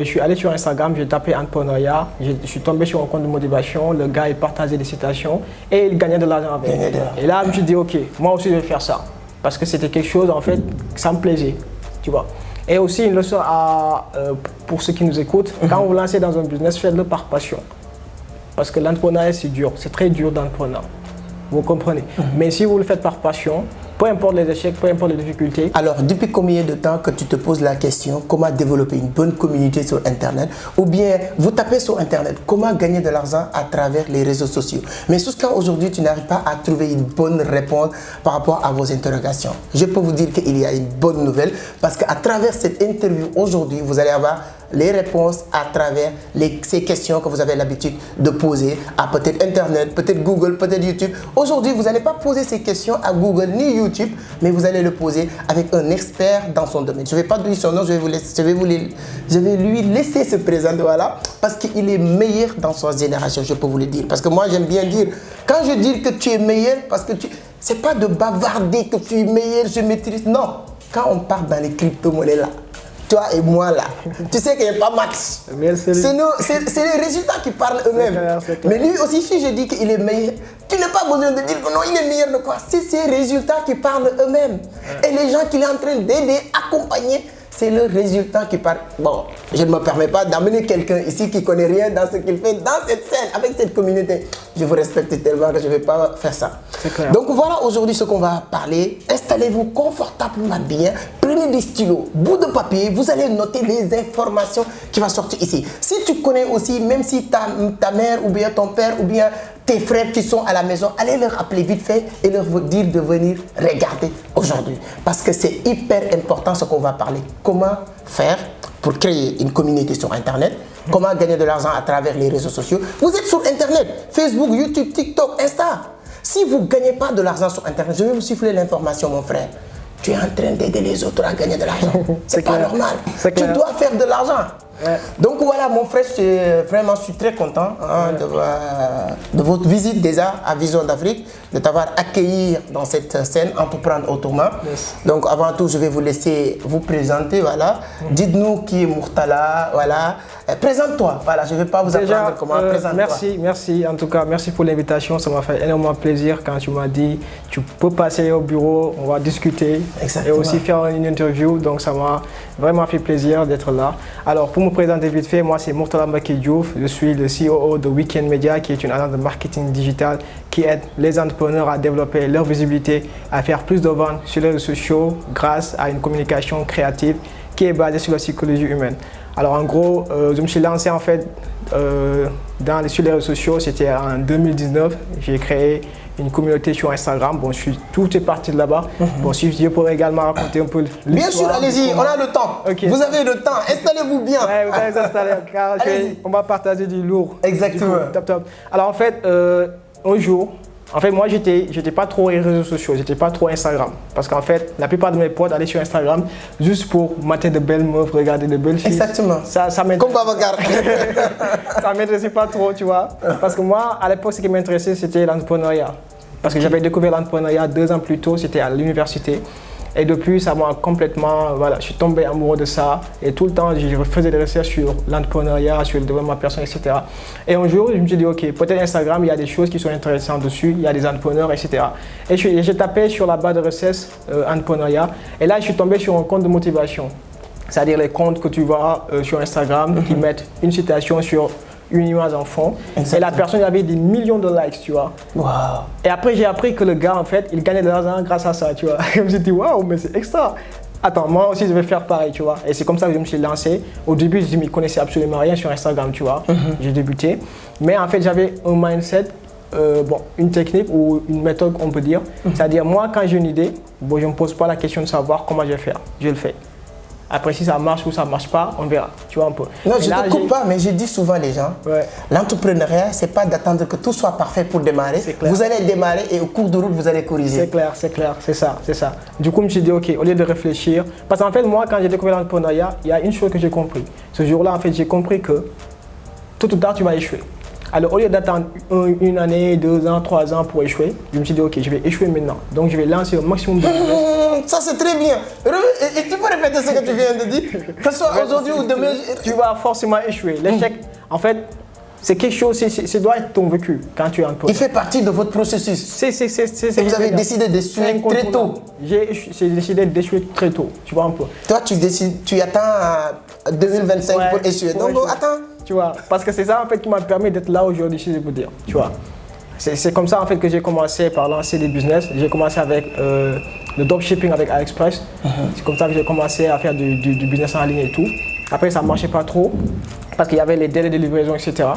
je suis allé sur Instagram, j'ai tapé entrepreneuriat, je suis tombé sur un compte de motivation, le gars il partageait des citations et il gagnait de l'argent avec. Et là, je me suis dit, ok, moi aussi je vais faire ça. Parce que c'était quelque chose, en fait, ça me plaisait, tu vois. Et aussi, une leçon pour ceux qui nous écoutent, quand vous lancez dans un business, faites-le par passion. Parce que l'entrepreneuriat, c'est dur, c'est très dur d'entreprendre. Vous comprenez. Mais si vous le faites par passion, peu importe les échecs, peu importe les difficultés. Alors, depuis combien de temps que tu te poses la question comment développer une bonne communauté sur Internet, ou bien vous tapez sur Internet comment gagner de l'argent à travers les réseaux sociaux. Mais jusqu'à aujourd'hui, tu n'arrives pas à trouver une bonne réponse par rapport à vos interrogations. Je peux vous dire qu'il y a une bonne nouvelle parce qu'à travers cette interview aujourd'hui, vous allez avoir les réponses à travers ces questions que vous avez l'habitude de poser à peut-être Internet, peut-être Google, peut-être YouTube. Aujourd'hui, vous n'allez pas poser ces questions à Google ni YouTube, mais vous allez le poser avec un expert dans son domaine. Je ne vais pas dire son nom, je vais lui laisser se présenter, voilà, parce qu'il est meilleur dans sa génération, je peux vous le dire. Parce que moi, j'aime bien dire, quand je dis que tu es meilleur, parce que c'est pas de bavarder que tu es meilleur, je maîtrise. Non, quand on part dans les crypto-monnaies là, toi et moi là, tu sais qu'il n'y a pas max. C'est les résultats qui parlent eux-mêmes. Mais lui aussi, si je dis qu'il est meilleur, tu n'as pas besoin de dire que non, il est meilleur de quoi. C'est ces résultats qui parlent eux-mêmes. Et les gens qu'il est en train d'aider, accompagner, c'est le résultat qui parle. Bon, je ne me permets pas d'amener quelqu'un ici qui ne connaît rien dans ce qu'il fait, dans cette scène, avec cette communauté. Je vous respecte tellement que je ne vais pas faire ça. Donc voilà aujourd'hui ce qu'on va parler. Installez-vous confortablement bien. Prenez des stylos, bout de papier. Vous allez noter les informations qui vont sortir ici. Si tu connais aussi, même si ta mère ou bien ton père ou bien tes frères qui sont à la maison, allez leur appeler vite fait et leur dire de venir regarder aujourd'hui. Parce que c'est hyper important ce qu'on va parler. Comment faire pour créer une communauté sur Internet, comment gagner de l'argent à travers les réseaux sociaux. Vous êtes sur Internet, Facebook, YouTube, TikTok, Insta. Si vous ne gagnez pas de l'argent sur Internet, je vais vous siffler l'information, mon frère. Tu es en train d'aider les autres à gagner de l'argent. C'est pas normal. Tu dois faire de l'argent. Donc voilà mon frère, je suis très content de votre visite déjà à Vision d'Afrique, de t'avoir accueilli dans cette scène Entreprendre Autrement. Donc avant tout, je vais vous laisser vous présenter, voilà. Dites-nous qui est Murtala, voilà. Présente-toi, voilà, je ne vais pas vous apprendre comment présenter. Merci, en tout cas, merci pour l'invitation, ça m'a fait énormément plaisir quand tu m'as dit tu peux passer au bureau, on va discuter. Exactement. Et aussi faire une interview, donc ça m'a vraiment fait plaisir d'être là. Alors pour me présenter vite fait, moi c'est Murtala Mbacké Diouf, je suis le CEO de Weekend Media qui est une agence de marketing digital qui aide les entrepreneurs à développer leur visibilité, à faire plus de ventes sur les réseaux sociaux grâce à une communication créative qui est basée sur la psychologie humaine. Alors en gros, je me suis lancé en fait sur les réseaux sociaux, c'était en 2019, j'ai créé une communauté sur Instagram. Bon, tout est parti de là-bas. Bon, si je pourrais également raconter un peu l'histoire. Bien sûr, allez-y, on a le temps. Okay. Vous avez le temps, installez-vous bien. Ouais, vous allez vous installer, car on va partager du lourd. Exactement. Top, top. Alors en fait, un jour, moi j'étais pas trop les réseaux sociaux, j'étais pas trop Instagram. Parce qu'en fait, la plupart de mes potes allaient sur Instagram juste pour mater de belles meufs, regarder de belles filles. Exactement. Ça comme Babacar. Ça m'intéressait pas trop, tu vois. Parce que moi, à l'époque, ce qui m'intéressait, c'était l'entrepreneuriat. Parce que j'avais découvert l'entrepreneuriat 2 ans plus tôt, c'était à l'université. Et depuis, ça m'a complètement, voilà, je suis tombé amoureux de ça. Et tout le temps, je faisais des recherches sur l'entrepreneuriat, sur le développement personnel, etc. Et un jour, je me suis dit, ok, peut-être Instagram, il y a des choses qui sont intéressantes dessus, il y a des entrepreneurs, etc. Et j'ai tapé sur la barre de recherche entrepreneuriat. Et là, je suis tombé sur un compte de motivation. C'est-à-dire les comptes que tu vois sur Instagram qui mettent une citation sur une image en fond. Exactement. Et la personne avait des millions de likes, tu vois. Wow. Et après, j'ai appris que le gars, en fait, il gagnait de l'argent grâce à ça, tu vois. Et je me suis dit, waouh, mais c'est extra. Attends, moi aussi, je vais faire pareil, tu vois. Et c'est comme ça que je me suis lancé. Au début, je ne m'y connaissais absolument rien sur Instagram, tu vois. J'ai débuté. Mais en fait, j'avais un mindset, une technique ou une méthode, on peut dire. C'est-à-dire, moi, quand j'ai une idée, je ne me pose pas la question de savoir comment je vais faire. Je le fais. Après, si ça marche ou ça ne marche pas, on verra. Tu vois un peu. Non, je ne te coupe pas, mais je dis souvent les gens, l'entrepreneuriat, ce n'est pas d'attendre que tout soit parfait pour démarrer. Vous allez démarrer et au cours de route, vous allez corriger. C'est clair, c'est ça. Du coup, je me suis dit, ok, au lieu de réfléchir, parce qu'en fait, moi, quand j'ai découvert l'entrepreneuriat, il y a une chose que j'ai compris. Ce jour-là, en fait, j'ai compris que tôt ou tard, tu vas échouer. Alors, au lieu d'attendre une année, 2 ans, 3 ans pour échouer, je me suis dit, ok, je vais échouer maintenant. Donc, je vais lancer au maximum de business. Ça, c'est très bien. Et tu peux répéter ce que tu viens de dire? Que ce soit aujourd'hui ou demain. Tu vas forcément échouer. L'échec, en fait, c'est quelque chose, ça doit être ton vécu quand tu es en poste. Il fait partie de votre processus. Et vous avez décidé d'échouer très tôt. J'ai décidé d'échouer très tôt, tu vois un peu. Toi, tu attends 2025 pour échouer. Donc, attends. Tu vois, parce que c'est ça en fait qui m'a permis d'être là aujourd'hui, si je peux dire. Tu vois, c'est comme ça en fait que j'ai commencé par lancer des business. J'ai commencé avec le dropshipping avec AliExpress. C'est comme ça que j'ai commencé à faire du business en ligne et tout. Après, ça ne marchait pas trop parce qu'il y avait les délais de livraison, etc.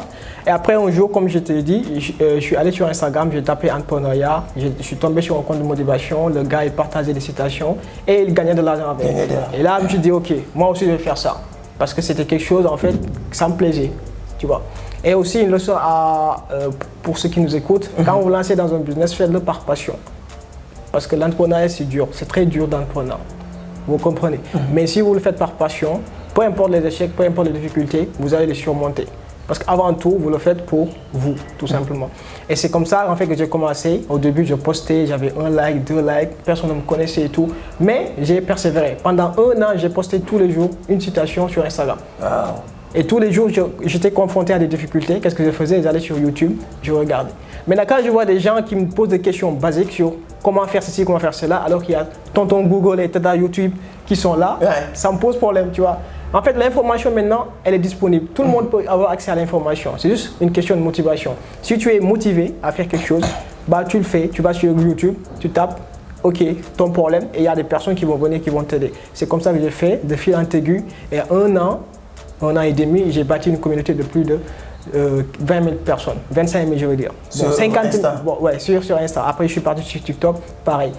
Et après, un jour, comme je te l'ai dit, je suis allé sur Instagram, j'ai tapé entrepreneuriat, je suis tombé sur un compte de motivation, le gars, il partageait des citations et il gagnait de l'argent avec. Et là, je me suis dit, ok, moi aussi, je vais faire ça. Parce que c'était quelque chose, en fait, ça me plaisait, tu vois. Et aussi, une leçon pour ceux qui nous écoutent, quand vous lancez dans un business, faites-le par passion. Parce que l'entrepreneuriat, c'est dur, c'est très dur d'entreprendre. Vous comprenez. Mais si vous le faites par passion, peu importe les échecs, peu importe les difficultés, vous allez les surmonter. Parce qu'avant tout, vous le faites pour vous, tout simplement. Et c'est comme ça en fait que j'ai commencé. Au début, je postais, j'avais 1 like, 2 likes, personne ne me connaissait et tout. Mais j'ai persévéré. Pendant 1 an, j'ai posté tous les jours une citation sur Instagram. Wow. Et tous les jours, j'étais confronté à des difficultés. Qu'est-ce que je faisais? J'allais sur YouTube, je regardais. Maintenant, quand je vois des gens qui me posent des questions basiques sur comment faire ceci, comment faire cela, alors qu'il y a tonton Google et tata YouTube qui sont là, ça me pose problème, tu vois. En fait, l'information maintenant, elle est disponible. Tout le monde peut avoir accès à l'information. C'est juste une question de motivation. Si tu es motivé à faire quelque chose, bah, tu le fais. Tu vas sur YouTube, tu tapes, ok, ton problème, et il y a des personnes qui vont venir, qui vont t'aider. C'est comme ça que j'ai fait, de fil en aiguille. Et 1 an et demi, j'ai bâti une communauté de plus de 20 000 personnes, 25 000 je veux dire. Sur 50 000, bon, ouais, sur Insta. Après, je suis parti sur TikTok, pareil.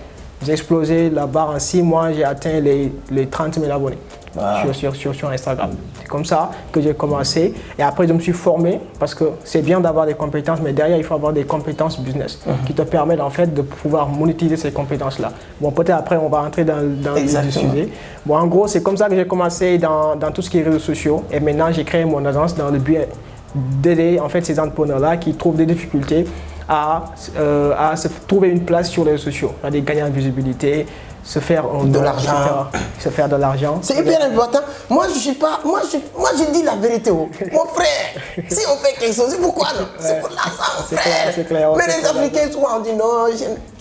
J'ai explosé la barre en 6 mois, j'ai atteint les 30 000 abonnés. Wow. Sur Instagram. C'est comme ça que j'ai commencé. Et après, je me suis formé parce que c'est bien d'avoir des compétences, mais derrière, il faut avoir des compétences business qui te permettent en fait de pouvoir monétiser ces compétences-là. Bon, peut-être après, on va entrer dans le sujet. Bon, en gros, c'est comme ça que j'ai commencé dans tout ce qui est réseaux sociaux. Et maintenant, j'ai créé mon agence dans le but d'aider en fait ces entrepreneurs-là qui trouvent des difficultés à se trouver une place sur les réseaux sociaux, à gagner en visibilité, se faire de l'argent, se faire de l'argent. C'est hyper important. Moi je dis la vérité. Mon frère, si on fait quelque chose, c'est pourquoi non? C'est pour l'argent, mon frère. C'est clair. Mais les Africains souvent on dit non,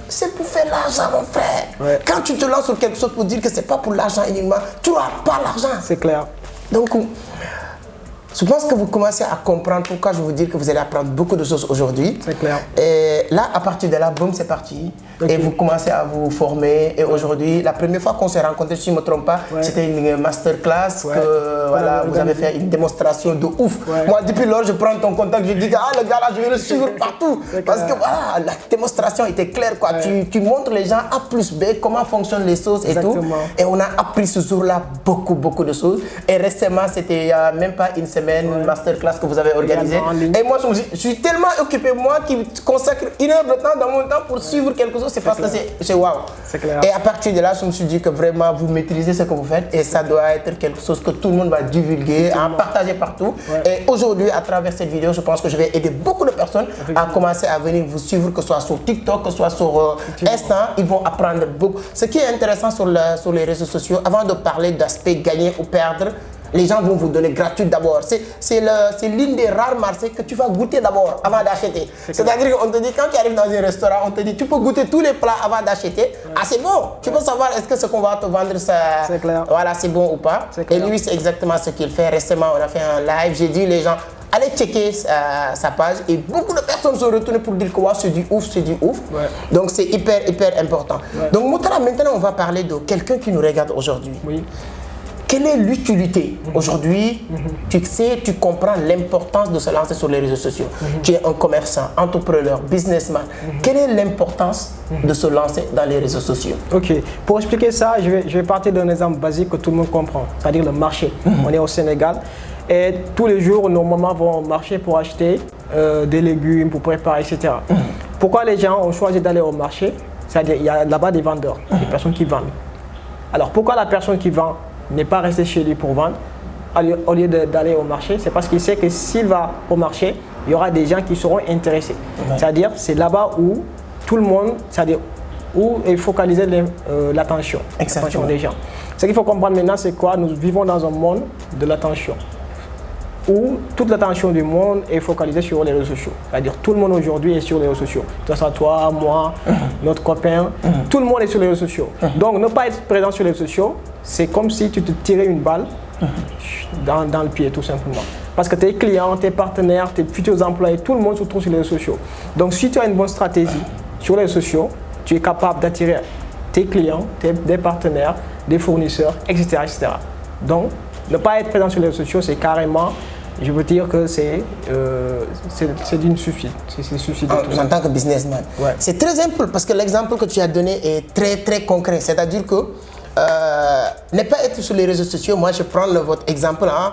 c'est pour faire l'argent, mon frère. Ouais. Quand tu te lances sur quelque chose pour dire que c'est pas pour l'argent uniquement, tu n'auras pas l'argent. C'est clair. Donc je pense que vous commencez à comprendre pourquoi je vous dis que vous allez apprendre beaucoup de choses aujourd'hui. C'est clair. Et là, à partir de là, boum, c'est parti. Okay. Et vous commencez à vous former. Et aujourd'hui, la première fois qu'on s'est rencontrés, si je ne me trompe pas, c'était une masterclass que voilà, vous avez fait une démonstration de ouf. Moi, depuis lors, je prends ton contact, je dis ah, le gars là, je vais le suivre partout. Parce que voilà, la démonstration était claire, quoi. Tu montres les gens A plus B, comment fonctionnent les choses et tout. Et on a appris ce jour-là beaucoup de choses. Et récemment, c'était il n'y a même pas une semaine, une masterclass que vous avez organisée. Et moi, je suis tellement occupé, moi, qui consacre 1 heure de temps dans mon temps pour suivre quelque chose, c'est parce que c'est waouh. Et à partir de là, je me suis dit que vraiment, vous maîtrisez ce que vous faites et ça doit être quelque chose que tout le monde va divulguer, à partager partout. Et aujourd'hui, à travers cette vidéo, je pense que je vais aider beaucoup de personnes à commencer à venir vous suivre, que ce soit sur TikTok, que ce soit sur Insta. Ils vont apprendre beaucoup. Ce qui est intéressant sur les réseaux sociaux, avant de parler d'aspect gagner ou perdre, les gens vont vous donner gratuit d'abord. C'est l'une des rares marchés que tu vas goûter d'abord avant d'acheter. C'est-à-dire qu'on te dit, quand tu arrives dans un restaurant, on te dit, tu peux goûter tous les plats avant d'acheter. Ah, c'est bon. Tu peux savoir est-ce que ce qu'on va te vendre, voilà, c'est bon ou pas. Et lui, c'est exactement ce qu'il fait. Récemment, on a fait un live. J'ai dit, les gens, allez checker sa page. Et beaucoup de personnes sont retournées pour dire que ouais, c'est du ouf, c'est du ouf. Donc, c'est hyper important. Donc, Moutara, maintenant, on va parler de quelqu'un qui nous regarde aujourd'hui. Oui. Quelle est l'utilité? Aujourd'hui, tu sais, tu comprends l'importance de se lancer sur les réseaux sociaux. Tu es un commerçant, entrepreneur, businessman. Quelle est l'importance de se lancer dans les réseaux sociaux? Ok, pour expliquer ça, je vais partir d'un exemple basique que tout le monde comprend, c'est-à-dire le marché. On est au Sénégal et tous les jours, nos mamans vont au marché pour acheter des légumes, pour préparer, etc. Pourquoi les gens ont choisi d'aller au marché? C'est-à-dire il y a là-bas des vendeurs, des personnes qui vendent. Alors pourquoi la personne qui vend n'est pas restée chez lui pour vendre? au lieu d'aller au marché, c'est parce qu'il sait que s'il va au marché, il y aura des gens qui seront intéressés. C'est-à-dire, c'est là-bas où tout le monde, c'est-à-dire où est focalisée l'attention des gens. Ce qu'il faut comprendre maintenant, c'est quoi? Nous vivons dans un monde de l'attention, où toute l'attention du monde est focalisée sur les réseaux sociaux. C'est-à-dire tout le monde aujourd'hui est sur les réseaux sociaux. Que ce soit toi, moi, notre copain, tout le monde est sur les réseaux sociaux. Donc ne pas être présent sur les réseaux sociaux, c'est comme si tu te tirais une balle dans le pied, tout simplement. Parce que tes clients, tes partenaires, tes futurs employés, tout le monde se trouve sur les réseaux sociaux. Donc si tu as une bonne stratégie sur les réseaux sociaux, tu es capable d'attirer tes clients, des partenaires, des fournisseurs, etc., etc. Donc, ne pas être présent sur les réseaux sociaux, c'est carrément, je veux dire que c'est d'une suicide. C'est suicide. En tant que businessman. Ouais. C'est très simple parce que l'exemple que tu as donné est très très concret. C'est-à-dire que ne pas être sur les réseaux sociaux, moi je prends votre exemple, hein,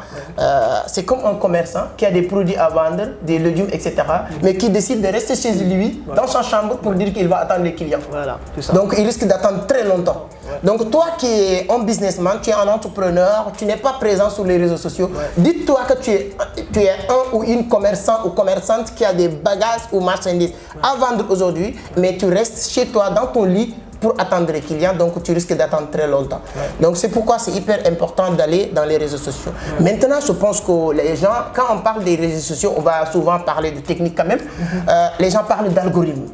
c'est comme un commerçant qui a des produits à vendre, des légumes, etc. Mais qui décide de rester chez lui, dans sa chambre, pour dire qu'il va attendre les clients. Voilà, c'est ça. Donc il risque d'attendre très longtemps. Donc toi qui es un businessman, tu es un entrepreneur, tu n'es pas présent sur les réseaux sociaux, dites-toi que tu es un ou une commerçant ou commerçante qui a des bagages ou marchandises à vendre aujourd'hui, mais tu restes chez toi dans ton lit pour attendre les clients, donc tu risques d'attendre très longtemps. Donc c'est pourquoi c'est hyper important d'aller dans les réseaux sociaux. Maintenant, je pense que les gens, quand on parle des réseaux sociaux, on va souvent parler de technique quand même. Les gens parlent d'algorithmes.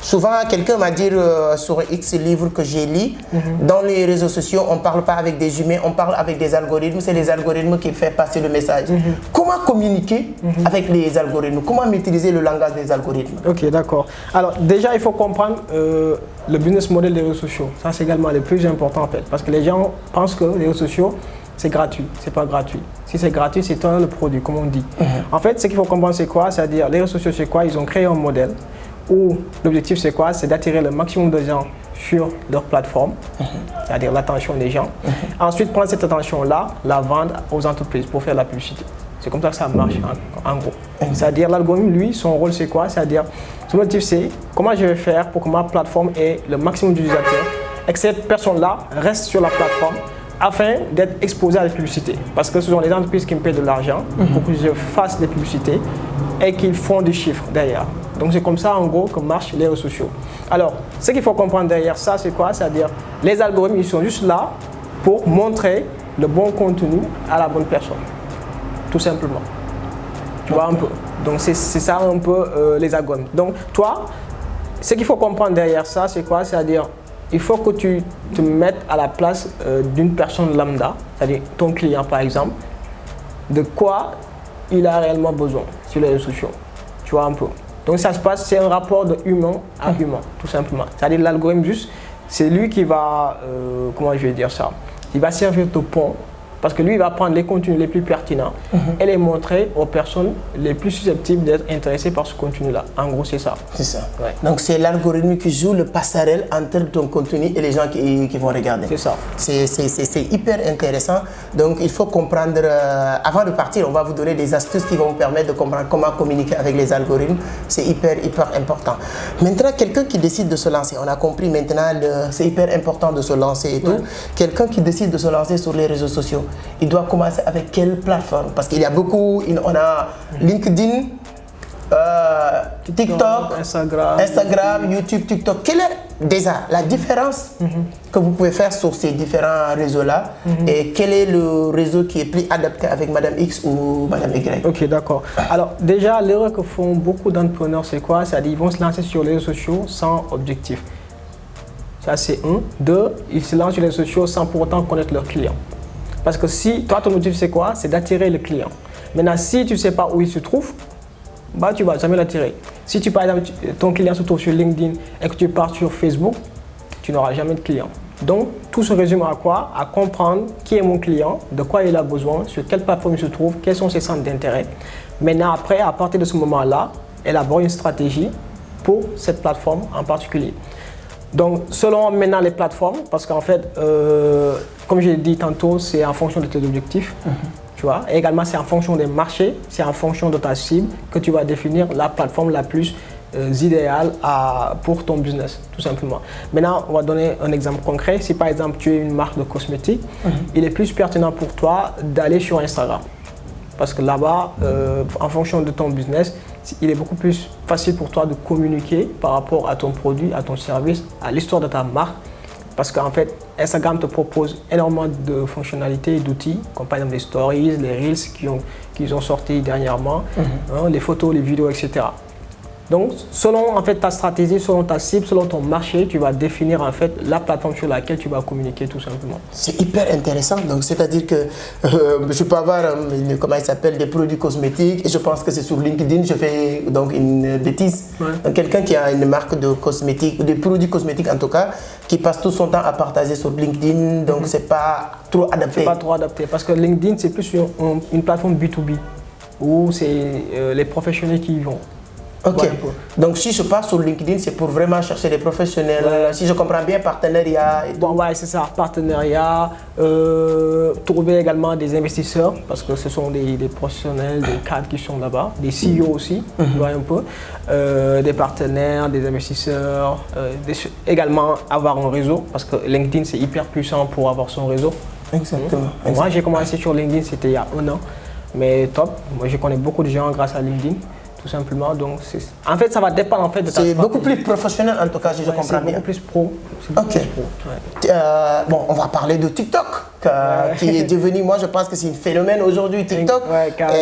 Souvent, quelqu'un m'a dit sur X livre que j'ai lu, dans les réseaux sociaux, on ne parle pas avec des humains, on parle avec des algorithmes. C'est les algorithmes qui font passer le message. Comment communiquer avec les algorithmes? Comment maîtriser le langage des algorithmes? Ok, d'accord. Alors déjà, il faut comprendre le business model des réseaux sociaux. Ça, c'est également le plus important en fait. Parce que les gens pensent que les réseaux sociaux, c'est gratuit. C'est pas gratuit. Si c'est gratuit, c'est toi le produit, comme on dit. En fait, ce qu'il faut comprendre, c'est quoi? C'est-à-dire, les réseaux sociaux, c'est quoi? Ils ont créé un modèle où l'objectif c'est quoi? C'est d'attirer le maximum de gens sur leur plateforme, c'est-à-dire l'attention des gens. Ensuite, prendre cette attention-là, la vendre aux entreprises pour faire la publicité. C'est comme ça que ça marche en gros. C'est-à-dire l'algorithme, lui, son rôle c'est quoi? C'est-à-dire, son objectif c'est comment je vais faire pour que ma plateforme ait le maximum d'utilisateurs et que cette personne-là reste sur la plateforme afin d'être exposée à la publicité. Parce que ce sont les entreprises qui me paient de l'argent pour que je fasse des publicités et qu'ils font des chiffres derrière. Donc c'est comme ça en gros que marchent les réseaux sociaux. Alors, ce qu'il faut comprendre derrière ça, c'est quoi? C'est-à-dire les algorithmes, ils sont juste là pour montrer le bon contenu à la bonne personne. Tout simplement. Tu vois un peu. Donc c'est ça un peu les algorithmes. Donc toi, ce qu'il faut comprendre derrière ça, c'est quoi? C'est-à-dire, il faut que tu te mettes à la place d'une personne lambda, c'est-à-dire ton client par exemple, de quoi il a réellement besoin sur les réseaux sociaux. Tu vois un peu. Donc ça se passe, c'est un rapport de humain à humain, tout simplement. C'est-à-dire l'algorithme juste, c'est lui qui va, comment je vais dire ça, il va servir de pont, parce que lui, il va prendre les contenus les plus pertinents et les montrer aux personnes les plus susceptibles d'être intéressées par ce contenu-là. En gros, c'est ça. C'est ça. Ouais. Donc c'est l'algorithme qui joue le passerelle entre ton contenu et les gens qui vont regarder. C'est ça. C'est hyper intéressant. Donc il faut comprendre, avant de partir, on va vous donner des astuces qui vont vous permettre de comprendre comment communiquer avec les algorithmes. C'est hyper important. Maintenant, quelqu'un qui décide de se lancer, on a compris maintenant, c'est hyper important de se lancer et tout. Quelqu'un qui décide de se lancer sur les réseaux sociaux, il doit commencer avec quelle plateforme? Parce qu'il y a beaucoup, on a LinkedIn, TikTok, Instagram, YouTube, TikTok. Quelle est déjà la différence que vous pouvez faire sur ces différents réseaux-là et quel est le réseau qui est plus adapté avec Madame X ou Madame Y? Ok, d'accord. Alors déjà, l'erreur que font beaucoup d'entrepreneurs, c'est quoi? C'est-à-dire qu'ils vont se lancer sur les réseaux sociaux sans objectif. Ça, c'est un. Deux, ils se lancent sur les réseaux sociaux sans pour autant connaître leurs clients. Parce que si toi, ton objectif, c'est quoi? C'est d'attirer le client. Maintenant, si tu ne sais pas où il se trouve, bah, tu ne vas jamais l'attirer. Si tu, par exemple, ton client se trouve sur LinkedIn et que tu pars sur Facebook, tu n'auras jamais de client. Donc, tout se résume à quoi? À comprendre qui est mon client, de quoi il a besoin, sur quelle plateforme il se trouve, quels sont ses centres d'intérêt. Maintenant, après, à partir de ce moment-là, élaborer une stratégie pour cette plateforme en particulier. Donc, selon maintenant les plateformes, parce qu'en fait, comme je l'ai dit tantôt, c'est en fonction de tes objectifs, tu vois. Et également, c'est en fonction des marchés, c'est en fonction de ta cible que tu vas définir la plateforme la plus idéales pour ton business, tout simplement. Maintenant, on va donner un exemple concret. Si par exemple tu es une marque de cosmétiques, il est plus pertinent pour toi d'aller sur Instagram. Parce que là-bas, en fonction de ton business, il est beaucoup plus facile pour toi de communiquer par rapport à ton produit, à ton service, à l'histoire de ta marque. Parce qu'en fait, Instagram te propose énormément de fonctionnalités et d'outils, comme par exemple les stories, les reels qu'ils ont sortis dernièrement, les photos, les vidéos, etc. Donc, selon en fait, ta stratégie, selon ta cible, selon ton marché, tu vas définir en fait la plateforme sur laquelle tu vas communiquer tout simplement. C'est hyper intéressant. Donc, c'est-à-dire que je peux avoir comment il s'appelle, des produits cosmétiques et je pense que c'est sur LinkedIn, je fais donc une bêtise. Donc, quelqu'un qui a une marque de cosmétiques, ou des produits cosmétiques en tout cas, qui passe tout son temps à partager sur LinkedIn, donc c'est pas trop adapté. C'est pas trop adapté parce que LinkedIn, c'est plus une plateforme B2B où c'est les professionnels qui y vont. Ok, donc si je passe sur LinkedIn, c'est pour vraiment chercher des professionnels, si je comprends bien, partenariat et tout. Bon, ouais, c'est ça, partenariat, trouver également des investisseurs, parce que ce sont des professionnels, des cadres qui sont là-bas, des CEO aussi, tu vois un peu, des partenaires, des investisseurs, également avoir un réseau, parce que LinkedIn c'est hyper puissant pour avoir son réseau. Exactement. Moi j'ai commencé sur LinkedIn, c'était il y a 1 an, mais top, moi je connais beaucoup de gens grâce à LinkedIn. Tout simplement, donc en fait ça va dépendre en fait de ta stratégie. C'est beaucoup plus professionnel en tout cas si je comprends bien. C'est beaucoup plus pro. Ok. Bon, on va parler de TikTok qui est devenu, moi je pense que c'est un phénomène aujourd'hui TikTok. Ouais, carrément.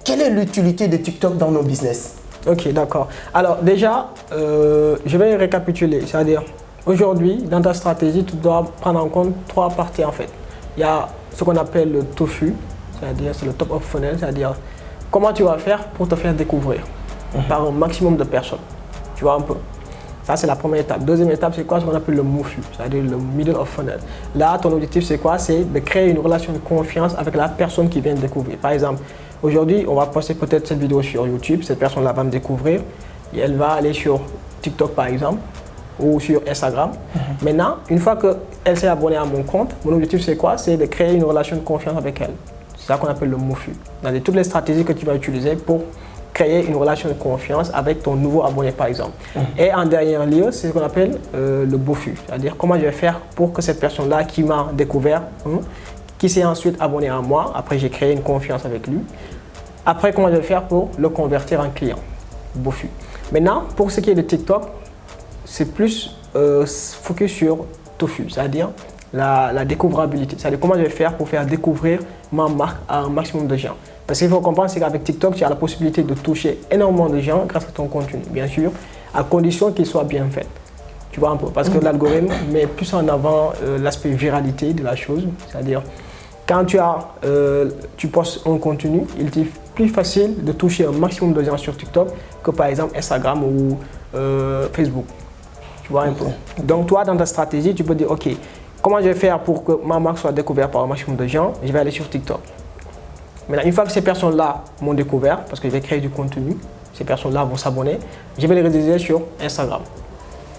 Quelle est l'utilité de TikTok dans nos business? Ok, d'accord. Alors déjà, je vais récapituler, c'est-à-dire aujourd'hui dans ta stratégie tu dois prendre en compte 3 parties en fait. Il y a ce qu'on appelle le TOFU, c'est-à-dire c'est le top of funnel, c'est-à-dire comment tu vas faire pour te faire découvrir par un maximum de personnes. Tu vois un peu. Ça, c'est la première étape. Deuxième étape, c'est quoi? Ce qu'on appelle le MOFU, c'est-à-dire le middle of funnel. Là, ton objectif, c'est quoi? C'est de créer une relation de confiance avec la personne qui vient de découvrir. Par exemple, aujourd'hui, on va poster peut-être cette vidéo sur YouTube. Cette personne-là va me découvrir et elle va aller sur TikTok, par exemple, ou sur Instagram. Maintenant, une fois qu'elle s'est abonnée à mon compte, mon objectif, c'est quoi? C'est de créer une relation de confiance avec elle. C'est ça qu'on appelle le MOFU. Dans toutes les stratégies que tu vas utiliser pour créer une relation de confiance avec ton nouveau abonné par exemple. Et en dernier lieu, c'est ce qu'on appelle le BOFU. C'est-à-dire comment je vais faire pour que cette personne-là qui m'a découvert, qui s'est ensuite abonné à moi, après j'ai créé une confiance avec lui. Après, comment je vais faire pour le convertir en client, BOFU. Maintenant, pour ce qui est de TikTok, c'est plus focus sur TOFU, c'est-à-dire la découvrabilité, c'est-à-dire comment je vais faire pour faire découvrir ma marque à un maximum de gens. Parce qu'il faut comprendre, c'est qu'avec TikTok, tu as la possibilité de toucher énormément de gens grâce à ton contenu, bien sûr, à condition qu'il soit bien fait. Tu vois un peu, parce que l'algorithme met plus en avant l'aspect viralité de la chose, c'est-à-dire quand tu postes un contenu, il est plus facile de toucher un maximum de gens sur TikTok que par exemple Instagram ou Facebook. Tu vois un peu. Donc toi, dans ta stratégie, tu peux dire, ok, comment je vais faire pour que ma marque soit découverte par un maximum de gens? Je vais aller sur TikTok. Maintenant, une fois que ces personnes-là m'ont découvert, parce que je vais créer du contenu, ces personnes-là vont s'abonner, je vais les rediriger sur Instagram.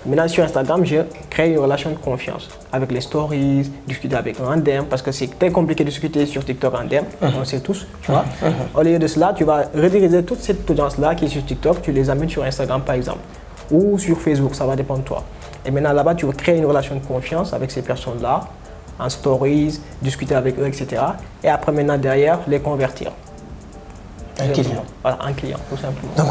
Maintenant, sur Instagram, je crée une relation de confiance avec les stories, discuter avec un DM, parce que c'est très compliqué de discuter sur TikTok en DM, on sait tous, tu vois. Au lieu de cela, tu vas rediriger toute cette audience-là qui est sur TikTok, tu les amènes sur Instagram par exemple, ou sur Facebook, ça va dépendre de toi. Et maintenant là-bas, tu vas créer une relation de confiance avec ces personnes-là, en stories, discuter avec eux, etc. Et après maintenant derrière, les convertir. Un client. Voilà, un client, tout simplement. Donc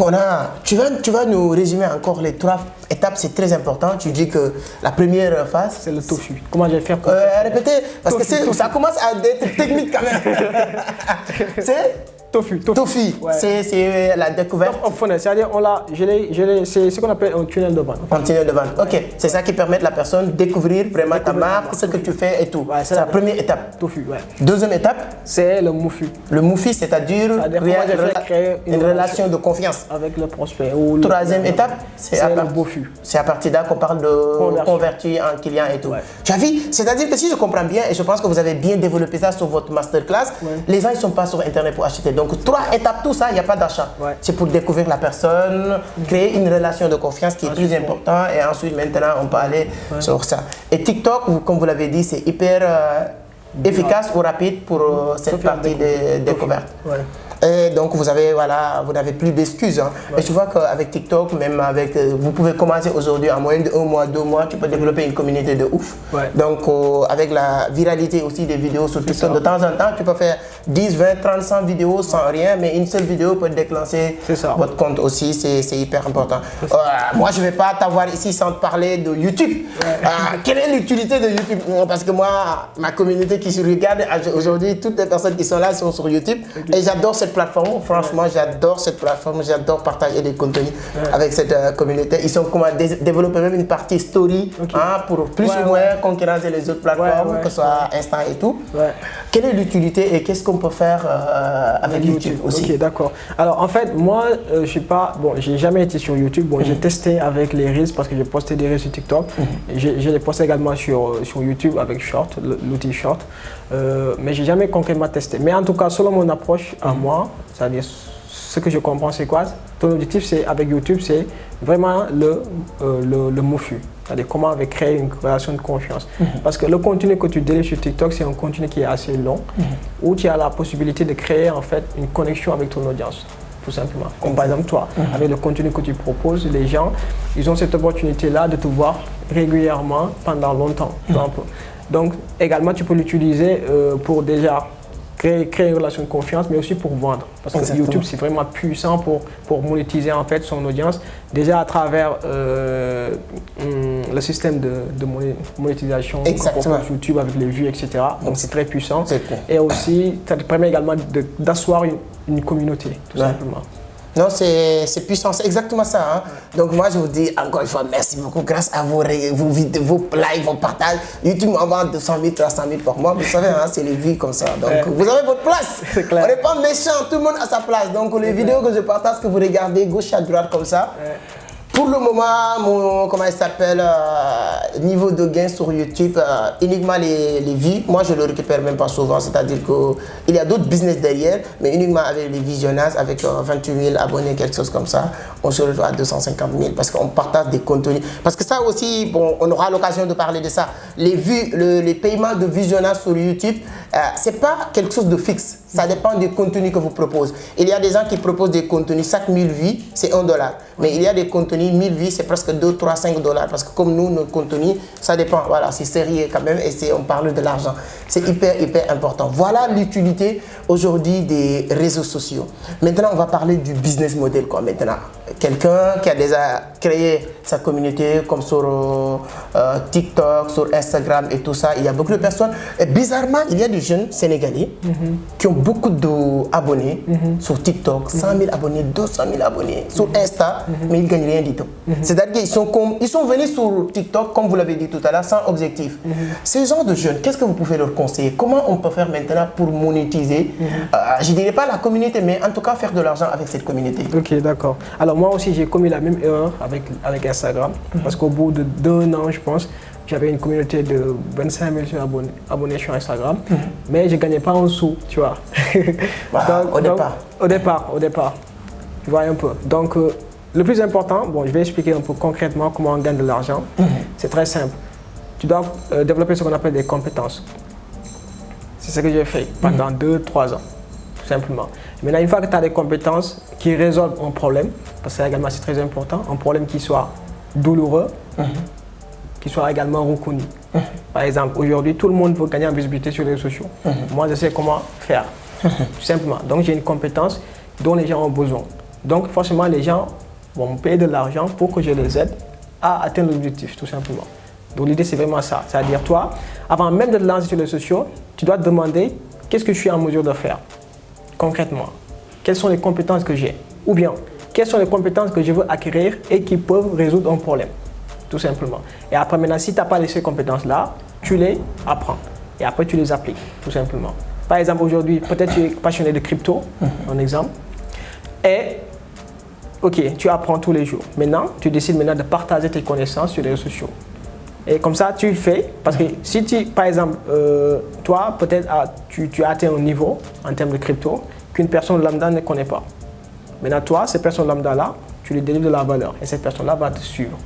tu vas nous résumer encore les 3 étapes, c'est très important. Tu dis que la première phase, c'est le TOFU. Comment je vais faire pour répétez, parce que ça commence à être technique quand même. C'est TOFU. TOFU, ouais. C'est la découverte. Top of funnel, c'est-à-dire c'est ce qu'on appelle un tunnel de vente. Un tunnel de vente, ok. C'est ça qui permet à la personne de découvrir vraiment ta marque, ce que tu fais et tout. Ouais, c'est la première étape. TOFU, ouais. Deuxième étape, c'est le MOFU. Le MOFU, c'est-à-dire créer une relation de confiance avec le prospect. Troisième étape, c'est le BOFU. C'est à partir là qu'on parle de convertir en client et tout. Ouais. Tu as vu, c'est-à-dire que si je comprends bien, et je pense que vous avez bien développé ça sur votre masterclass, les gens ne sont pas sur Internet pour acheter. Donc 3 étapes, tout ça, il n'y a pas d'achat. Ouais. C'est pour découvrir la personne, créer une relation de confiance qui est plus important et ensuite maintenant on peut aller sur ça. Et TikTok, comme vous l'avez dit, c'est hyper efficace ou rapide pour cette partie de découverte. Ouais. Et donc vous avez, voilà, vous n'avez plus d'excuses. Hein. Et je vois qu'avec TikTok, même avec, vous pouvez commencer aujourd'hui en moyenne de 1 mois, 2 mois, tu peux développer une communauté de ouf. Donc avec la viralité aussi des vidéos sur TikTok, de temps en temps, tu peux faire 10, 20, 30, 100 vidéos sans rien, mais une seule vidéo peut déclencher votre compte aussi, c'est hyper important. Moi, je ne vais pas t'avoir ici sans te parler de YouTube. Quelle est l'utilité de YouTube? Parce que moi, ma communauté qui se regarde aujourd'hui, toutes les personnes qui sont là sont sur YouTube. Et j'adore cette plateforme. Franchement, j'adore cette plateforme. J'adore partager des contenus avec cette communauté. Ils sont comment développer même une partie story pour plus ou moins concurrencer les autres plateformes, que ce soit Insta et tout. Quelle est l'utilité et qu'est-ce qu'on peut faire avec YouTube aussi? Ok, d'accord. Alors en fait, moi, je suis pas, bon, j'ai jamais été sur YouTube. Bon, j'ai testé avec les Reels parce que j'ai posté des Reels sur TikTok. Je les posté également sur YouTube avec Short, l'outil Short. Mais j'ai jamais concrètement testé. Mais en tout cas, selon mon approche à moi, c'est-à-dire ce que je comprends, c'est quoi? Ton objectif, c'est avec YouTube, c'est vraiment le MOFU. C'est-à-dire comment créer une relation de confiance. Parce que le contenu que tu délivres sur TikTok, c'est un contenu qui est assez long, où tu as la possibilité de créer en fait une connexion avec ton audience, tout simplement. Comme par exemple toi, avec le contenu que tu proposes, les gens, ils ont cette opportunité-là de te voir régulièrement pendant longtemps. Donc également, tu peux l'utiliser pour déjà créer une relation de confiance, mais aussi pour vendre. Parce que YouTube, c'est vraiment puissant pour monétiser en fait son audience. Déjà à travers le système de monétisation que YouTube avec les vues, etc. Donc c'est très puissant. Et aussi, ça te permet également d'asseoir une communauté, tout simplement. Non, c'est puissant, c'est exactement ça. Hein. Donc moi, je vous dis encore une fois, merci beaucoup. Grâce à vos lives, vos partages, YouTube m'envoie 200 000, 300 000 par mois. Vous savez, hein, c'est les vues comme ça. Donc vous avez votre place. On n'est pas méchant, tout le monde a sa place. Donc les vidéos que je partage, que vous regardez gauche à droite comme ça. Pour le moment, mon niveau de gain sur YouTube, uniquement les vues, moi je le récupère même pas souvent, c'est-à-dire qu'il y a d'autres business derrière, mais uniquement avec les visionnages, avec 28 000 abonnés, quelque chose comme ça, on se retrouve à 250 000 parce qu'on partage des contenus. Parce que ça aussi, bon, on aura l'occasion de parler de ça. Les vues, les paiements de visionnage sur YouTube, c'est pas quelque chose de fixe. Ça dépend du contenu que vous proposez. Il y a des gens qui proposent des contenus, chaque 1000 vues, c'est $1. Mais il y a des contenus, 1000 vues, c'est presque 2, 3, 5 $. Parce que comme nous, nos contenus, ça dépend. Voilà, c'est sérieux quand même et on parle de l'argent. C'est hyper important. Voilà l'utilité aujourd'hui des réseaux sociaux. Maintenant, on va parler du business model. Maintenant, quelqu'un qui a déjà créé sa communauté comme sur TikTok, sur Instagram et tout ça, il y a beaucoup de personnes. Et bizarrement, il y a des jeunes Sénégalais qui ont beaucoup d'abonnés sur TikTok, 100 000 abonnés, 200 000 abonnés, sur Insta, mais ils ne gagnent rien du tout. C'est-à-dire qu'ils sont venus sur TikTok, comme vous l'avez dit tout à l'heure, sans objectif. Ces gens de jeunes, qu'est-ce que vous pouvez leur conseiller? Comment on peut faire maintenant pour monétiser, je ne dirais pas la communauté, mais en tout cas faire de l'argent avec cette communauté? Ok, d'accord. Alors moi aussi, j'ai commis la même erreur avec Instagram, parce qu'au bout d'1 an, je pense, j'avais une communauté de 25 000 abonnés sur Instagram, mais je ne gagnais pas un sou, tu vois. Au départ, tu vois un peu. Donc, le plus important, bon, je vais expliquer un peu concrètement comment on gagne de l'argent. C'est très simple. Tu dois développer ce qu'on appelle des compétences. C'est ce que j'ai fait pendant 2-3 ans, tout simplement. Maintenant, une fois que tu as des compétences qui résolvent un problème, parce que également c'est très important, un problème qui soit douloureux, qui soit également reconnu. Par exemple, aujourd'hui, tout le monde veut gagner en visibilité sur les réseaux sociaux. Moi, je sais comment faire, tout simplement. Donc, j'ai une compétence dont les gens ont besoin. Donc, forcément, les gens vont me payer de l'argent pour que je les aide à atteindre l'objectif, tout simplement. Donc, l'idée, c'est vraiment ça. C'est-à-dire, toi, avant même de te lancer sur les réseaux sociaux, tu dois te demander qu'est-ce que je suis en mesure de faire concrètement. Quelles sont les compétences que j'ai? Ou bien, quelles sont les compétences que je veux acquérir et qui peuvent résoudre un problème? Tout simplement. Et après, maintenant, si tu n'as pas ces compétences-là, tu les apprends. Et après, tu les appliques, tout simplement. Par exemple, aujourd'hui, peut-être tu es passionné de crypto, un exemple. Et, ok, tu apprends tous les jours. Maintenant, tu décides maintenant de partager tes connaissances sur les réseaux sociaux. Et comme ça, tu le fais. Parce que si tu, par exemple, toi, peut-être tu as atteint un niveau en termes de crypto qu'une personne lambda ne connaît pas. Maintenant, toi, cette personne lambda-là, tu lui délivres de la valeur. Et cette personne-là va te suivre.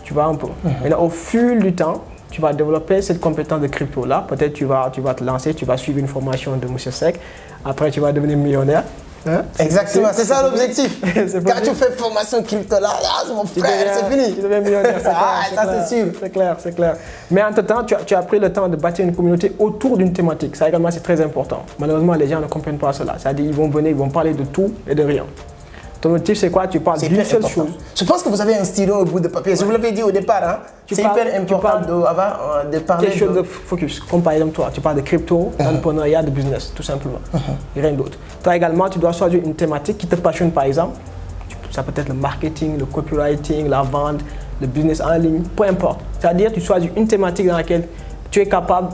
Tu vois un peu. Maintenant, au fil du temps, tu vas développer cette compétence de crypto-là. Peut-être tu vas te lancer, tu vas suivre une formation de M. Sec. Après, tu vas devenir millionnaire. Hein? Exactement, c'est ça l'objectif. Quand tu fais formation crypto là, mon frère, c'est fini. Tu deviens millionnaire, c'est sûr. C'est clair, c'est clair. Mais entre-temps, tu as pris le temps de bâtir une communauté autour d'une thématique. Ça également, c'est très important. Malheureusement, les gens ne comprennent pas cela. C'est-à-dire, ils vont venir, ils vont parler de tout et de rien. Ton objectif, c'est quoi? Tu parles d'une seule chose. Je pense que vous avez un stylo au bout de papier. Je vous l'avais dit au départ. Hein? C'est hyper important de parler. Quelque chose de focus. Comme par exemple, toi, tu parles de crypto, d'entrepreneuriat, de business, tout simplement. Rien d'autre. Toi également, tu dois choisir une thématique qui te passionne, par exemple. Ça peut être le marketing, le copywriting, la vente, le business en ligne, peu importe. C'est-à-dire, tu choisis une thématique dans laquelle tu es capable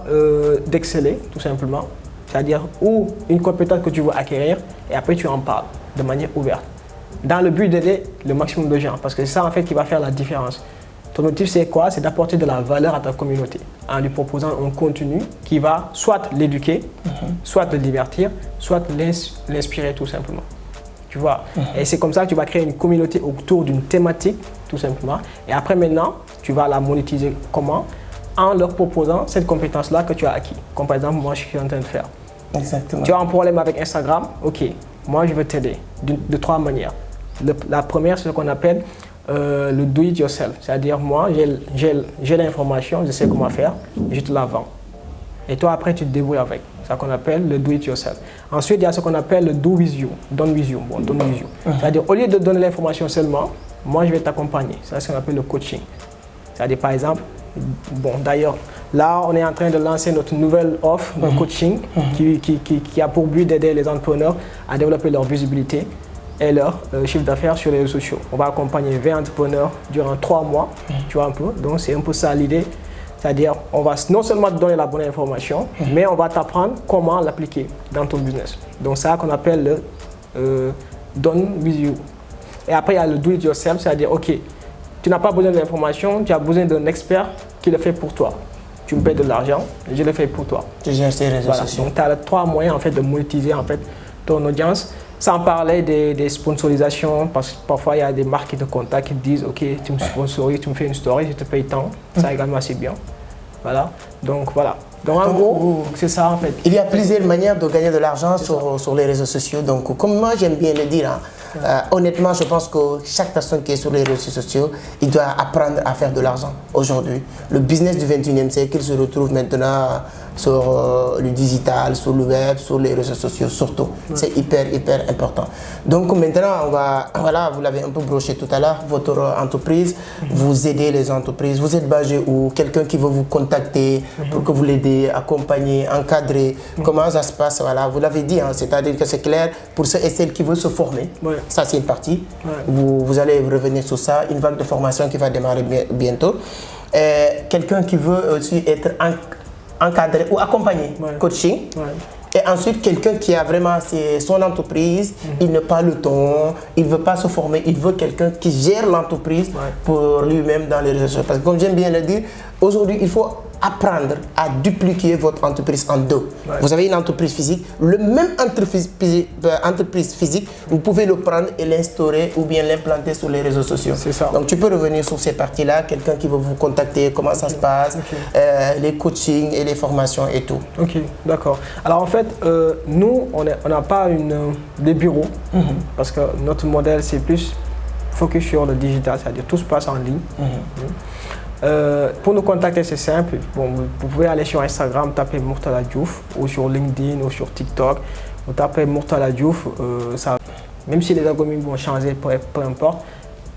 d'exceller, tout simplement. C'est-à-dire, ou une compétence que tu veux acquérir, et après, tu en parles de manière ouverte. Dans le but d'aider le maximum de gens, parce que c'est ça en fait qui va faire la différence. Ton objectif c'est quoi? C'est d'apporter de la valeur à ta communauté en lui proposant un contenu qui va soit l'éduquer, soit le divertir, soit l'inspirer tout simplement. Tu vois? Et c'est comme ça que tu vas créer une communauté autour d'une thématique tout simplement. Et après maintenant, tu vas la monétiser comment? En leur proposant cette compétence-là que tu as acquis. Comme par exemple, moi je suis en train de faire. Exactement. Tu as un problème avec Instagram? Ok, moi je vais t'aider de 3 manières. La première, c'est ce qu'on appelle le do it yourself. C'est-à-dire, moi, j'ai l'information, je sais comment faire, je te la vends. Et toi, après, tu te débrouilles avec. C'est ce qu'on appelle le do it yourself. Ensuite, il y a ce qu'on appelle le do with you, done with you. Bon, done with you. C'est-à-dire, au lieu de donner l'information seulement, moi, je vais t'accompagner. C'est ce qu'on appelle le coaching. C'est-à-dire, par exemple, bon, d'ailleurs, là, on est en train de lancer notre nouvelle offre de coaching qui a pour but d'aider les entrepreneurs à développer leur visibilité et leur chiffre d'affaires sur les réseaux sociaux. On va accompagner 20 entrepreneurs durant 3 mois, tu vois un peu. Donc, c'est un peu ça l'idée. C'est-à-dire, on va non seulement te donner la bonne information, mais on va t'apprendre comment l'appliquer dans ton business. Donc, c'est ça qu'on appelle le done with you. Et après, il y a le do it yourself, c'est-à-dire, ok, tu n'as pas besoin d'informations, tu as besoin d'un expert qui le fait pour toi. Tu me payes de l'argent, je le fais pour toi. Tu gères ces réseaux sociaux. Donc, tu as 3 moyens en fait, de monétiser en fait, ton audience. Sans parler des sponsorisations, parce que parfois il y a des marques qui te contactent, qui te disent ok, tu me sponsorises, tu me fais une story, je te paye tant. Ça également c'est bien. Voilà. Donc voilà. Donc en gros, c'est ça en fait. Il y a plusieurs manières de gagner de l'argent sur les réseaux sociaux. Donc comme moi j'aime bien le dire, honnêtement je pense que chaque personne qui est sur les réseaux sociaux, il doit apprendre à faire de l'argent aujourd'hui. Le business du 21e siècle, il se retrouve maintenant sur le digital, sur le web, sur les réseaux sociaux surtout. C'est hyper important. Donc maintenant, voilà, vous l'avez un peu broché tout à l'heure, votre entreprise, vous aidez les entreprises, vous êtes basé où? Quelqu'un qui veut vous contacter pour que vous l'aidez, accompagner, encadrer, comment ça se passe? Voilà, vous l'avez dit, hein, c'est-à-dire que c'est clair pour ceux et celles qui veulent se former. Ça c'est une partie. Vous allez revenir sur ça, une vague de formation qui va démarrer bientôt. Quelqu'un qui veut aussi être encadré ou accompagné, coaching. Et ensuite, quelqu'un qui a vraiment son entreprise, il n'a pas le temps, il ne veut pas se former, il veut quelqu'un qui gère l'entreprise pour lui-même dans les réseaux sociaux. Parce que comme j'aime bien le dire, aujourd'hui, il faut apprendre à dupliquer votre entreprise en deux. Vous avez une entreprise physique, le même entreprise physique, vous pouvez le prendre et l'instaurer ou bien l'implanter sur les réseaux sociaux. C'est ça. Donc tu peux revenir sur ces parties-là, quelqu'un qui veut vous contacter, comment ça se passe, les coachings et les formations et tout. Ok, d'accord. Alors en fait, nous, on n'a pas des bureaux parce que notre modèle, c'est plus focus sur le digital, c'est-à-dire tout se passe en ligne. Pour nous contacter, c'est simple. Bon, vous pouvez aller sur Instagram, taper Murtala Diouf, ou sur LinkedIn, ou sur TikTok. Vous tapez Murtala Diouf, même si les algorithmes vont changer, peu importe,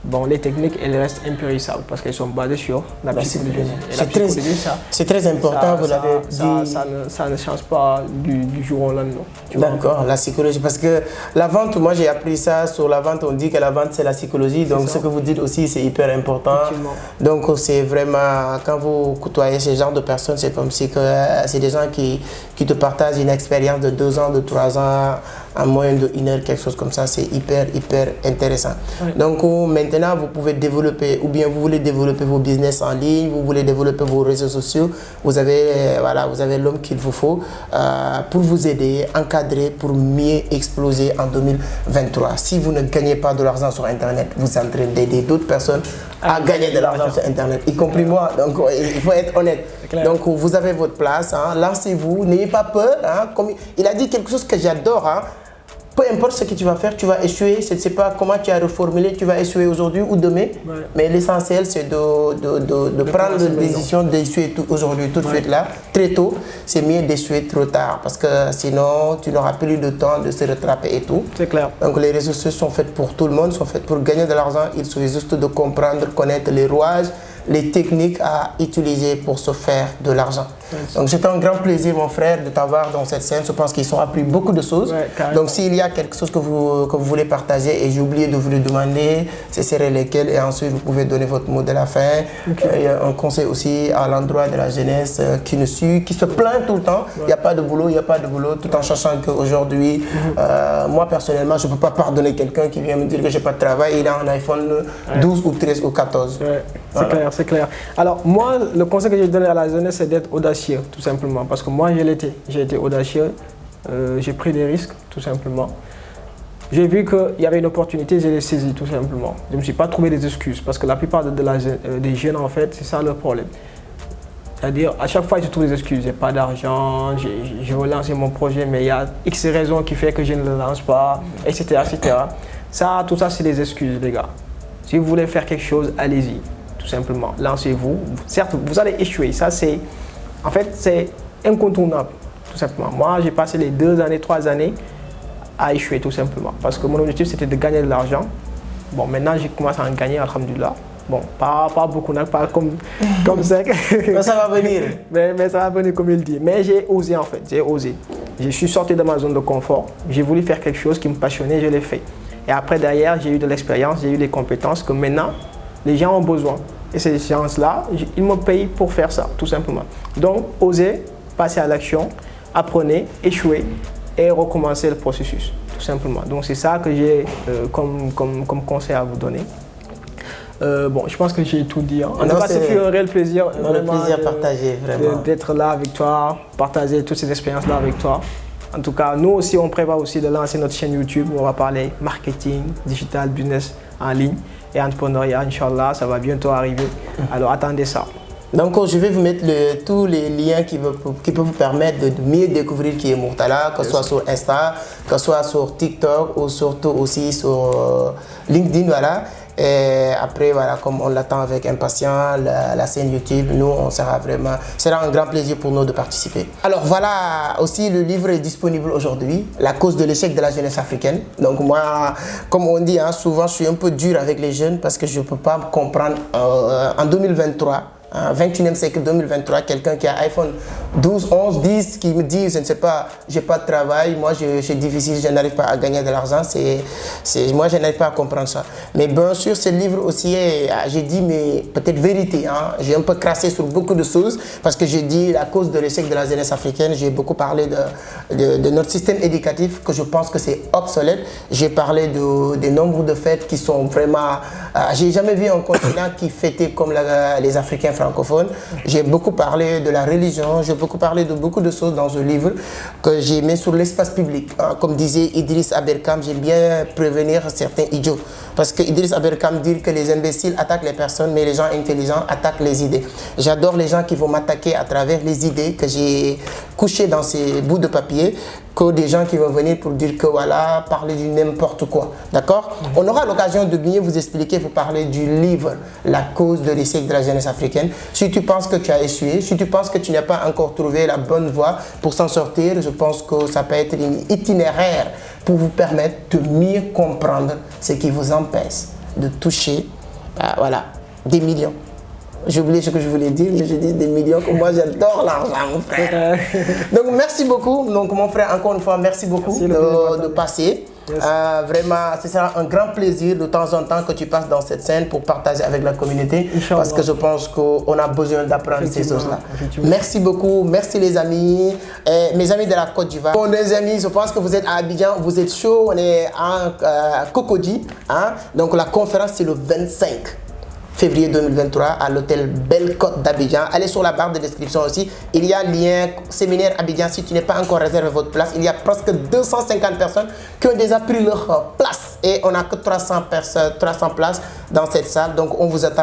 bon, les techniques, elles restent impérissables parce qu'elles sont basées sur la psychologie. C'est très important, vous l'avez dit. Ça ne change pas du jour au lendemain. D'accord, la psychologie. Parce que la vente, moi j'ai appris ça sur la vente, on dit que la vente c'est la psychologie. Donc ce que vous dites aussi, c'est hyper important. Donc c'est vraiment, quand vous côtoyez ce genre de personnes, c'est comme si c'est des gens qui te partagent une expérience de 2 ans, de 3 ans, en moyenne de 1 heure, quelque chose comme ça. C'est hyper intéressant. Donc maintenant, vous pouvez développer, ou bien vous voulez développer vos business en ligne, vous voulez développer vos réseaux sociaux, vous avez l'homme qu'il vous faut pour vous aider, encadrer, pour mieux exploser en 2023. Si vous ne gagnez pas de l'argent sur Internet, vous êtes en train d'aider d'autres personnes à gagner de l'argent sur Internet, y compris moi. Donc il faut être honnête. Donc vous avez votre place, hein, lancez-vous, n'ayez pas peur. Hein, comme il a dit quelque chose que j'adore. Hein, peu importe ce que tu vas faire, tu vas échouer. Je ne sais pas comment tu as reformulé, tu vas échouer aujourd'hui ou demain. Ouais. Mais l'essentiel, c'est de prendre la décision d'échouer aujourd'hui, tout de suite là, très tôt. C'est mieux d'échouer trop tard parce que sinon, tu n'auras plus de temps de se rattraper et tout. C'est clair. Donc les réseaux sociaux sont faits pour tout le monde, sont faits pour gagner de l'argent. Il suffit juste de comprendre, connaître les rouages, les techniques à utiliser pour se faire de l'argent. Donc c'est un grand plaisir, mon frère, de t'avoir dans cette scène. Je pense qu'ils ont appris beaucoup de choses. Ouais, donc s'il y a quelque chose que vous voulez partager et j'ai oublié de vous le demander, ce serait lesquels, et ensuite vous pouvez donner votre mot de la fin. Il y a un conseil aussi à l'endroit de la jeunesse qui se plaint tout le temps. Il n'y a pas de boulot, il n'y a pas de boulot, tout en sachant qu'aujourd'hui, moi personnellement, je ne peux pas pardonner quelqu'un qui vient me dire que je n'ai pas de travail. Il a un iPhone 12 ou 13 ou 14. Ouais, c'est clair, c'est clair. Alors moi, le conseil que je donne à la jeunesse, c'est d'être audacieux, tout simplement. Parce que moi, j'ai été audacieux, j'ai pris des risques, tout simplement. J'ai vu qu'il y avait une opportunité, je l'ai saisie, tout simplement. Je ne me suis pas trouvé des excuses, parce que la plupart des jeunes, en fait, c'est ça le problème. C'est-à-dire, à chaque fois, ils se trouvent des excuses. J'ai pas d'argent, je veux lancer mon projet, mais il y a X raisons qui font que je ne le lance pas, etc., etc. Ça, tout ça, c'est des excuses, les gars. Si vous voulez faire quelque chose, allez-y, tout simplement. Lancez-vous. Certes, vous allez échouer. Ça, c'est... En fait, c'est incontournable, tout simplement. Moi, j'ai passé les 2 années, 3 années à échouer, tout simplement. Parce que mon objectif, c'était de gagner de l'argent. Bon, maintenant, j'ai commencé à en gagner, alhamdoulilah. Bon, pas beaucoup, pas comme ça. Mais ça va venir. Mais ça va venir, comme il dit. Mais j'ai osé, en fait. J'ai osé. Je suis sorti de ma zone de confort. J'ai voulu faire quelque chose qui me passionnait, je l'ai fait. Et après, derrière, j'ai eu de l'expérience, j'ai eu des compétences que maintenant, les gens ont besoin. Et ces gens-là, ils me payent pour faire ça, tout simplement. Donc, osez, passer à l'action, apprenez, échouez et recommencer le processus, tout simplement. Donc, c'est ça que j'ai comme conseil à vous donner. Bon, je pense que j'ai tout dit. En tout cas, c'est un réel plaisir. Un plaisir partagé, vraiment. D'être là avec toi, partager toutes ces expériences-là avec toi. En tout cas, nous aussi, on prévoit aussi de lancer notre chaîne YouTube où on va parler marketing, digital, business en ligne et entrepreneuriat, Inch'Allah, ça va bientôt arriver. Alors, attendez ça. Donc, je vais vous mettre tous les liens qui peuvent vous permettre de mieux découvrir qui est Murtala, que ce soit sur Insta, que ce soit sur TikTok ou surtout aussi sur LinkedIn, voilà. Et après, voilà, comme on l'attend avec impatience, la scène YouTube, nous, sera un grand plaisir pour nous de participer. Alors voilà, aussi le livre est disponible aujourd'hui, La cause de l'échec de la jeunesse africaine. Donc moi, comme on dit, hein, souvent je suis un peu dur avec les jeunes parce que je ne peux pas comprendre en 2023. 21e siècle 2023, quelqu'un qui a iPhone 12, 11, 10, qui me dit, je ne sais pas, j'ai pas de travail, moi c'est difficile, je n'arrive pas à gagner de l'argent, moi je n'arrive pas à comprendre ça. Mais bien sûr, ce livre aussi, j'ai dit, mais peut-être vérité, hein, j'ai un peu crassé sur beaucoup de choses, parce que j'ai dit la cause de l'échec de la jeunesse africaine, j'ai beaucoup parlé de notre système éducatif, que je pense que c'est obsolète, j'ai parlé des nombres de fêtes qui sont vraiment, j'ai jamais vu un continent qui fêtait comme les Africains francophones. J'ai beaucoup parlé de la religion, j'ai beaucoup parlé de beaucoup de choses dans ce livre que j'ai mis sur l'espace public. Comme disait Idriss Aberkam, j'aime bien prévenir certains idiots. Parce que Idriss Aberkam dit que les imbéciles attaquent les personnes, mais les gens intelligents attaquent les idées. J'adore les gens qui vont m'attaquer à travers les idées que j'ai couchées dans ces bouts de papier, que des gens qui vont venir pour dire que voilà, parler du n'importe quoi. D'accord? On aura l'occasion de bien vous expliquer, vous parler du livre La cause de l'échec de la jeunesse africaine. Si tu penses que tu as essuyé, si tu penses que tu n'as pas encore trouvé la bonne voie pour s'en sortir, je pense que ça peut être une itinéraire pour vous permettre de mieux comprendre ce qui vous empêche de toucher voilà, des millions. J'ai oublié ce que je voulais dire, mais je dis des millions, que moi j'adore l'argent, mon frère. Donc merci beaucoup, donc mon frère, encore une fois, merci beaucoup de passer. Yes. Vraiment, ce sera un grand plaisir de temps en temps que tu passes dans cette scène pour partager avec la communauté. Parce que je pense qu'on a besoin d'apprendre ces choses-là. Merci beaucoup, merci les amis, mes amis de la Côte d'Ivoire. Bon, les amis, je pense que vous êtes à Abidjan, vous êtes chaud, on est à Cocody. Hein? Donc la conférence c'est le 25 février 2023 à l'hôtel Belle Côte d'Abidjan. Allez sur la barre de description aussi. Il y a lien séminaire Abidjan. Si tu n'es pas encore réservé votre place, il y a presque 250 personnes qui ont déjà pris leur place. Et on n'a que 300 places. dans cette salle. Donc on vous attend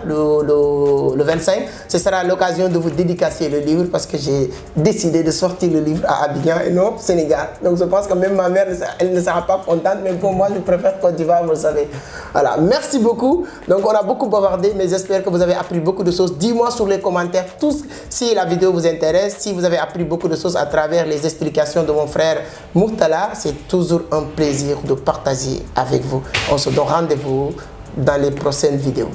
le 25. Ce sera l'occasion de vous dédicacer le livre parce que j'ai décidé de sortir le livre à Abidjan et non au Sénégal. Donc je pense que même ma mère, elle ne sera pas contente, mais pour moi, je préfère Côte d'Ivoire, vous le savez. Voilà, merci beaucoup. Donc on a beaucoup bavardé, mais j'espère que vous avez appris beaucoup de choses. Dis-moi sur les commentaires tous si la vidéo vous intéresse, si vous avez appris beaucoup de choses à travers les explications de mon frère Murtala. C'est toujours un plaisir de partager avec vous. On se donne rendez-vous dans les prochaines vidéos.